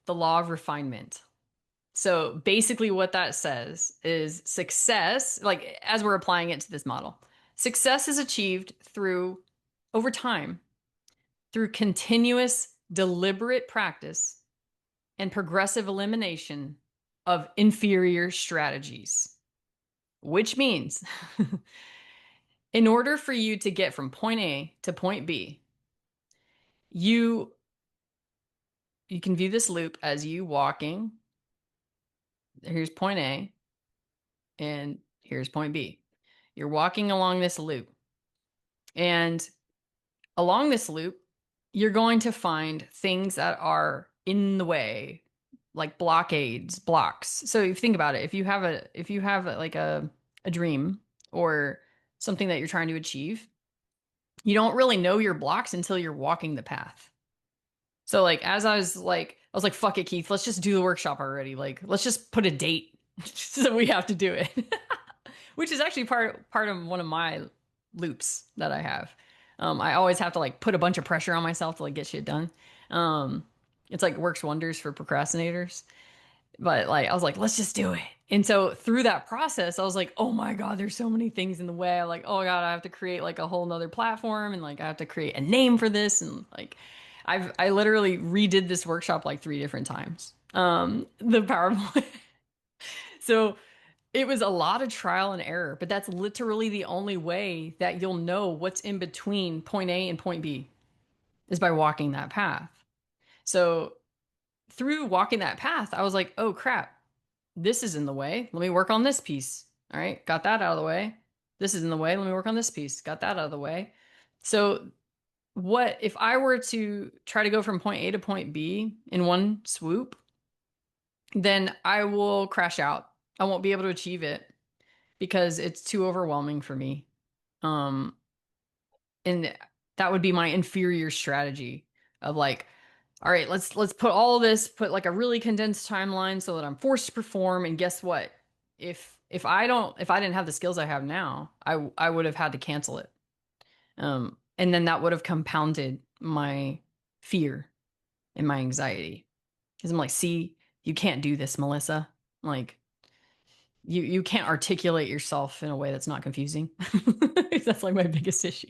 the law of refinement. So basically, what that says is success, like as we're applying it to this model, success is achieved through over time, through continuous, deliberate practice and progressive elimination of inferior strategies, which means in order for you to get from point A to point B, you you can view this loop as you walking. Here's point A and here's point B. You're walking along this loop. And along this loop, you're going to find things that are in the way, like blockades, blocks. So if you think about it, if you have like a dream or something that you're trying to achieve, you don't really know your blocks until you're walking the path. So like as I was like, fuck it, Keith, let's just do the workshop already. Like, let's just put a date so we have to do it. Which is actually part of one of my loops that I have. I always have to like put a bunch of pressure on myself to like get shit done. Um, it's like works wonders for procrastinators. But like I was like, let's just do it. And so through that process, I was like, oh my God, there's so many things in the way. I'm like, oh God, I have to create like a whole nother platform and like I have to create a name for this. And like I literally redid this workshop like 3 different times. The PowerPoint. So it was a lot of trial and error, but that's literally the only way that you'll know what's in between point A and point B is by walking that path. So through walking that path, I was like, oh crap, this is in the way. Let me work on this piece. All right, got that out of the way. This is in the way. Let me work on this piece. Got that out of the way. So, what if I were to try to go from point A to point B in one swoop, then I will crash out. I won't be able to achieve it because it's too overwhelming for me. Um, and that would be my inferior strategy of like, all right, let's put all this, put like a really condensed timeline so that I'm forced to perform. And guess what? If I didn't have the skills I have now, I would have had to cancel it. And then that would have compounded my fear and my anxiety. Because I'm like, see, you can't do this, Melissa. Like, you can't articulate yourself in a way that's not confusing. That's like my biggest issue.